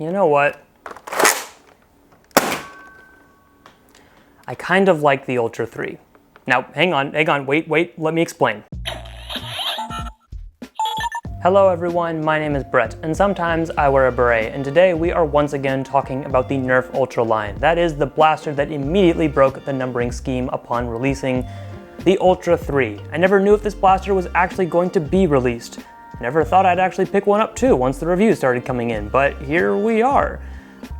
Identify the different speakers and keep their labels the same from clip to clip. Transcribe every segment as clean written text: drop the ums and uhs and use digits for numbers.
Speaker 1: You know what? I kind of like the Ultra 3. Now, hang on, wait, let me explain. Hello everyone, my name is Beret, and sometimes I wear a beret, and today we are once again talking about the Nerf Ultra line. That is the blaster that immediately broke the numbering scheme upon releasing the Ultra 3. I never knew if this blaster was actually going to be released. Never thought I'd actually pick one up too once the reviews started coming in, but here we are.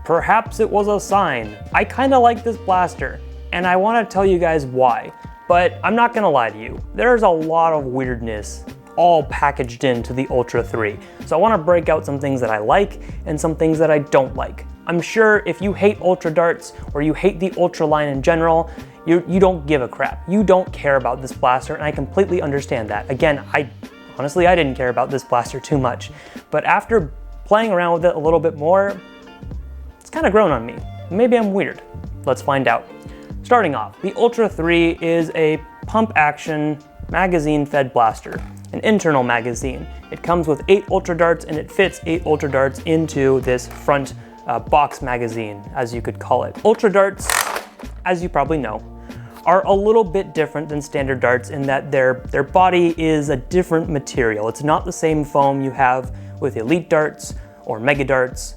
Speaker 1: Perhaps it was a sign. I kinda like this blaster, and I wanna tell you guys why. But I'm not gonna lie to you, there's a lot of weirdness all packaged into the Ultra 3. So I wanna break out some things that I like and some things that I don't like. I'm sure if you hate Ultra darts or you hate the Ultra line in general, you don't give a crap. You don't care about this blaster, and I completely understand that. Again, honestly, I didn't care about this blaster too much, but after playing around with it a little bit more, it's kind of grown on me. Maybe I'm weird. Let's find out. Starting off, the Ultra 3 is a pump action magazine-fed blaster, an internal magazine. It comes with 8 Ultra darts, and it fits 8 Ultra darts into this front box magazine, as you could call it. Ultra darts, as you probably know, are a little bit different than standard darts in that their body is a different material. It's not the same foam you have with elite darts or mega darts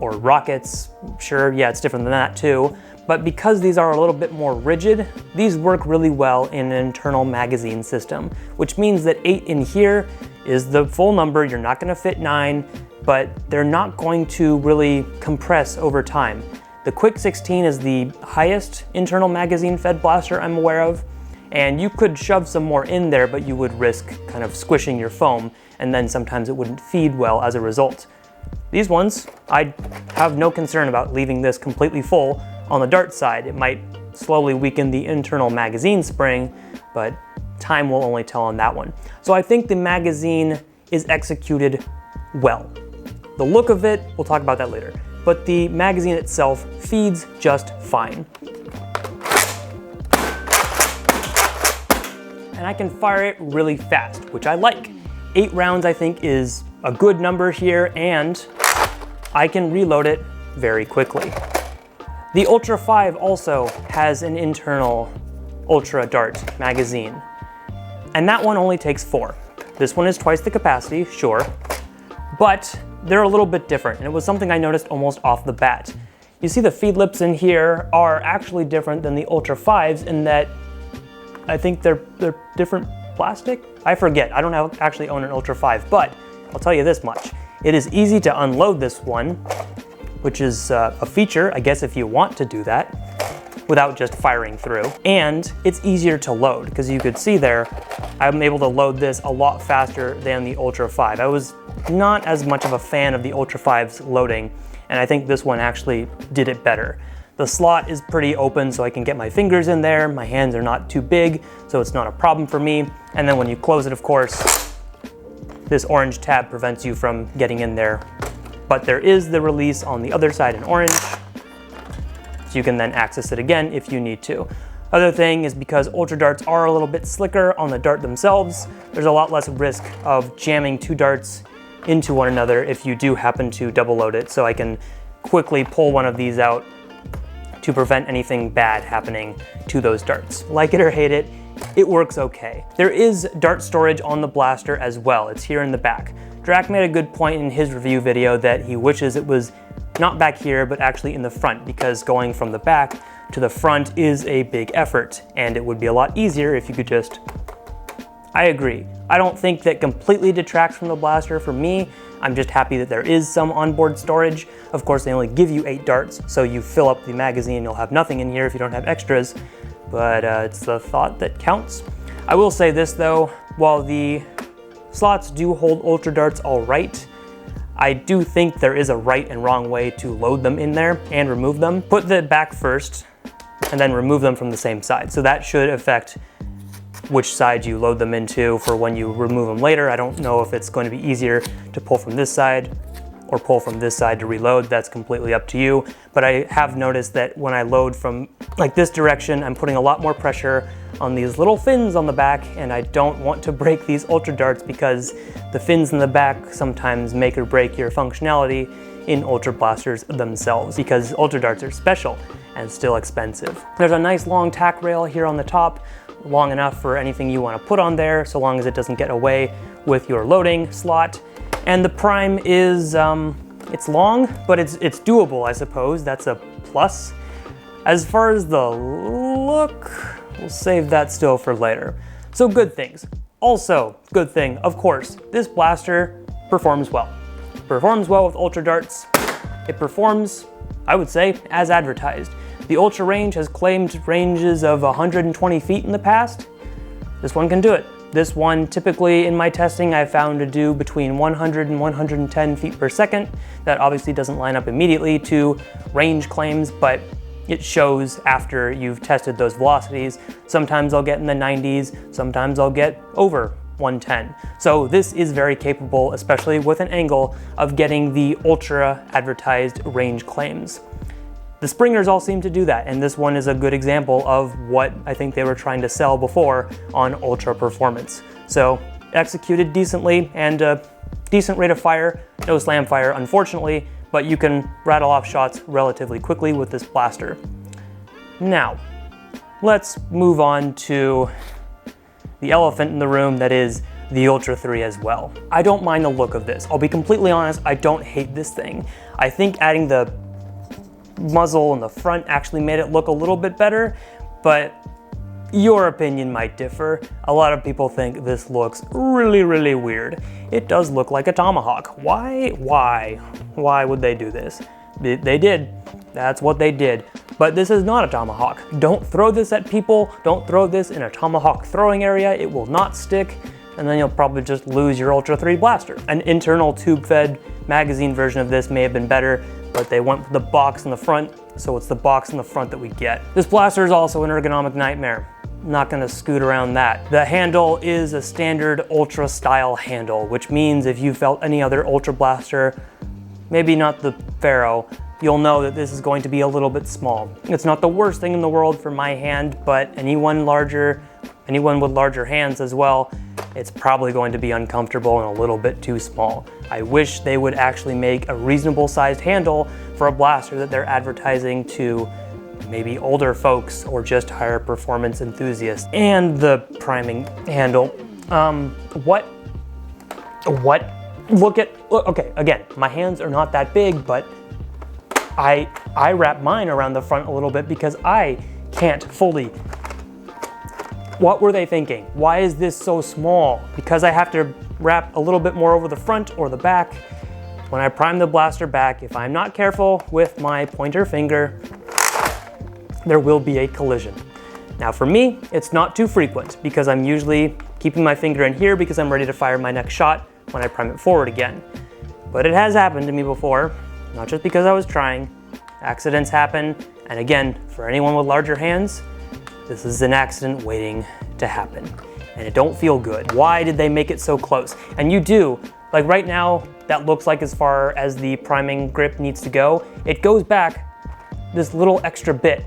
Speaker 1: or rockets. Sure, yeah, it's different than that too. But because these are a little bit more rigid, these work really well in an internal magazine system, which means that 8 in here is the full number. You're not gonna fit 9, but they're not going to really compress over time. The Quick 16 is the highest internal magazine fed blaster I'm aware of, and you could shove some more in there, but you would risk kind of squishing your foam, and then sometimes it wouldn't feed well as a result. These ones, I have no concern about leaving this completely full on the dart side. It might slowly weaken the internal magazine spring, but time will only tell on that one. So I think the magazine is executed well. The look of it, we'll talk about that later, but the magazine itself feeds just fine. And I can fire it really fast, which I like. 8 rounds I think is a good number here, and I can reload it very quickly. The Ultra 5 also has an internal Ultra Dart magazine, and that one only takes 4. This one is twice the capacity, sure, but they're a little bit different, and it was something I noticed almost off the bat. You see the feed lips in here are actually different than the Ultra 5s in that I think they're different plastic? I forget, I don't actually own an Ultra 5, but I'll tell you this much. It is easy to unload this one, which is a feature, I guess, if you want to do that, without just firing through. And it's easier to load, because you could see there, I'm able to load this a lot faster than the Ultra 5. I was not as much of a fan of the Ultra 5's loading, and I think this one actually did it better. The slot is pretty open, so I can get my fingers in there. My hands are not too big, so it's not a problem for me. And then when you close it, of course, this orange tab prevents you from getting in there. But there is the release on the other side in orange, so you can then access it again if you need to. Other thing is because Ultra darts are a little bit slicker on the dart themselves, there's a lot less risk of jamming 2 darts into one another if you do happen to double load it. So I can quickly pull one of these out to prevent anything bad happening to those darts. Like it or hate it, it works okay. There is dart storage on the blaster as well. It's here in the back. Drac made a good point in his review video that he wishes it was not back here, but actually in the front, because going from the back to the front is a big effort, and it would be a lot easier if you could just... I agree. I don't think that completely detracts from the blaster for me. I'm just happy that there is some onboard storage. Of course, they only give you 8 darts, so you fill up the magazine, you'll have nothing in here if you don't have extras, but it's the thought that counts. I will say this though, while the slots do hold Ultra darts all right, I do think there is a right and wrong way to load them in there and remove them. Put the back first, and then remove them from the same side. So that should affect which side you load them into for when you remove them later. I don't know if it's going to be easier to pull from this side or pull from this side to reload. That's completely up to you. But I have noticed that when I load from like this direction, I'm putting a lot more pressure on these little fins on the back, and I don't want to break these Ultra darts because the fins in the back sometimes make or break your functionality in Ultra blasters themselves, because Ultra darts are special and still expensive. There's a nice long tack rail here on the top, long enough for anything you want to put on there, so long as it doesn't get away with your loading slot. And the prime is, it's long, but it's doable, I suppose. That's a plus. As far as the look, we'll save that still for later. So good things. Also, good thing, of course, this blaster performs well. Performs well with Ultra darts. It performs, I would say, as advertised. The Ultra range has claimed ranges of 120 feet in the past. This one can do it. This one, typically in my testing, I found to do between 100 and 110 feet per second. That obviously doesn't line up immediately to range claims, but it shows after you've tested those velocities. Sometimes I'll get in the 90s, sometimes I'll get over 110. So this is very capable, especially with an angle, of getting the Ultra advertised range claims. The Springers all seem to do that, and this one is a good example of what I think they were trying to sell before on Ultra performance. So executed decently and a decent rate of fire, no slam fire unfortunately, but you can rattle off shots relatively quickly with this blaster. Now, let's move on to the elephant in the room that is the Ultra 3 as well. I don't mind the look of this. I'll be completely honest, I don't hate this thing. I think adding the muzzle in the front actually made it look a little bit better, but your opinion might differ. A lot of people think this looks really, really weird. It does look like a tomahawk. Why would they do this? They did. That's what they did. But this is not a tomahawk. Don't throw this at people. Don't throw this in a tomahawk throwing area. It will not stick, and then you'll probably just lose your Ultra 3 blaster. An internal tube-fed magazine version of this may have been better, but they went with the box in the front, so it's the box in the front that we get. This blaster is also an ergonomic nightmare. I'm not gonna scoot around that. The handle is a standard Ultra style handle, which means if you felt any other Ultra blaster, maybe not the Pharaoh, you'll know that this is going to be a little bit small. It's not the worst thing in the world for my hand, but anyone with larger hands as well, it's probably going to be uncomfortable and a little bit too small. I wish they would actually make a reasonable sized handle for a blaster that they're advertising to maybe older folks or just higher performance enthusiasts. And the priming handle, okay, again, my hands are not that big, but I wrap mine around the front a little bit because I can't fully. What were they thinking? Why is this so small? Because I have to wrap a little bit more over the front or the back. When I prime the blaster back, if I'm not careful with my pointer finger, there will be a collision. Now for me, it's not too frequent because I'm usually keeping my finger in here because I'm ready to fire my next shot when I prime it forward again. But it has happened to me before, not just because I was trying. Accidents happen, and again, for anyone with larger hands, this is an accident waiting to happen, and it don't feel good. Why did they make it so close? And you do, like right now, that looks like as far as the priming grip needs to go, it goes back this little extra bit,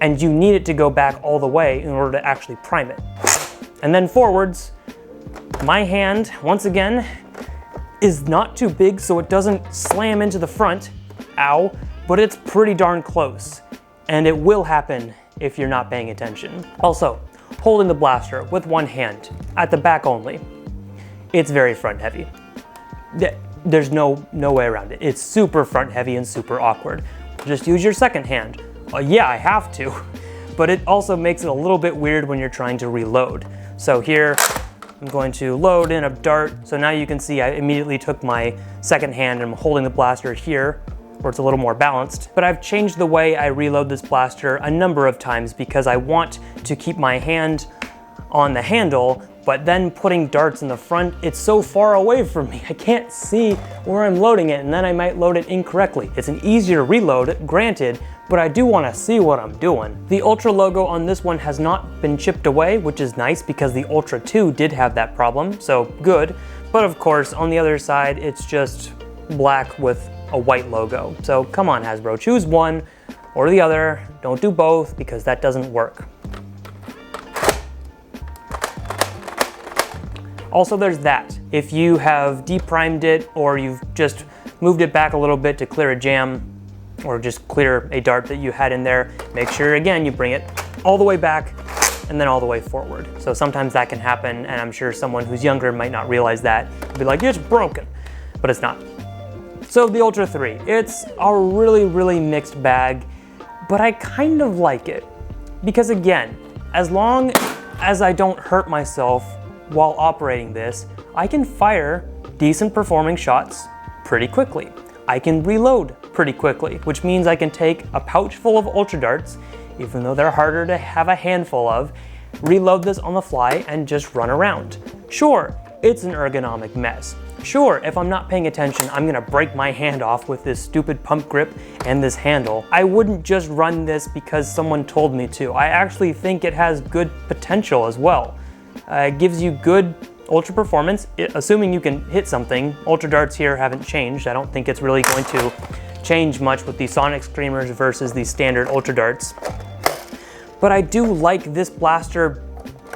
Speaker 1: and you need it to go back all the way in order to actually prime it. And then forwards, my hand, once again, is not too big so it doesn't slam into the front, ow, but it's pretty darn close, and it will happen if you're not paying attention. Also, holding the blaster with one hand, at the back only, it's very front heavy. There's no way around it. It's super front heavy and super awkward. Just use your second hand. Yeah, I have to, but it also makes it a little bit weird when you're trying to reload. So here, I'm going to load in a dart. So now you can see I immediately took my second hand and I'm holding the blaster here, where it's a little more balanced. But I've changed the way I reload this blaster a number of times because I want to keep my hand on the handle, but then putting darts in the front, it's so far away from me. I can't see where I'm loading it, and then I might load it incorrectly. It's an easier reload, granted, but I do want to see what I'm doing. The Ultra logo on this one has not been chipped away, which is nice because the Ultra 2 did have that problem, so good. But of course, on the other side, it's just black with a white logo. So come on, Hasbro, choose one or the other. Don't do both because that doesn't work. Also, there's that. If you have deprimed it or you've just moved it back a little bit to clear a jam or just clear a dart that you had in there, make sure again you bring it all the way back and then all the way forward. So sometimes that can happen, and I'm sure someone who's younger might not realize that. Be like, it's broken, but it's not. So the Ultra 3, it's a really mixed bag, but I kind of like it. Because again, as long as I don't hurt myself while operating this, I can fire decent performing shots pretty quickly. I can reload pretty quickly, which means I can take a pouch full of Ultra darts, even though they're harder to have a handful of, reload this on the fly and just run around. Sure, it's an ergonomic mess. Sure, if I'm not paying attention, I'm gonna break my hand off with this stupid pump grip and this handle. I wouldn't just run this because someone told me to. I actually think it has good potential as well. It gives you good Ultra performance, assuming you can hit something. Ultra darts here haven't changed. I don't think it's really going to change much with the Sonic Screamers versus the standard Ultra darts. But I do like this blaster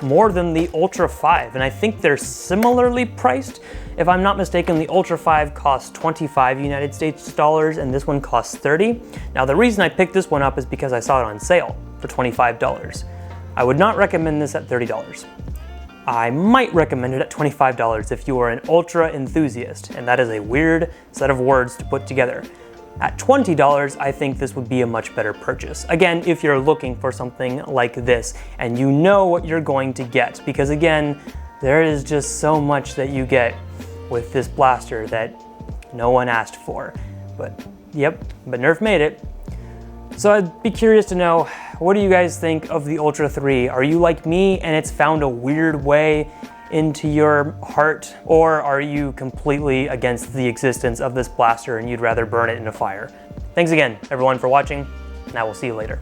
Speaker 1: more than the Ultra 5, and I think they're similarly priced. If I'm not mistaken, the Ultra 5 costs 25 United States dollars and this one costs 30. Now the reason I picked this one up is because I saw it on sale for $25. I would not recommend this at $30. I might recommend it at $25 if you are an Ultra enthusiast, and that is a weird set of words to put together. At $20, I think this would be a much better purchase. Again, if you're looking for something like this and you know what you're going to get, because again, there is just so much that you get with this blaster that no one asked for. But yep, but Nerf made it. So I'd be curious to know, what do you guys think of the Ultra 3? Are you like me and it's found a weird way into your heart, or are you completely against the existence of this blaster and you'd rather burn it in a fire? Thanks again, everyone, for watching, and I will see you later.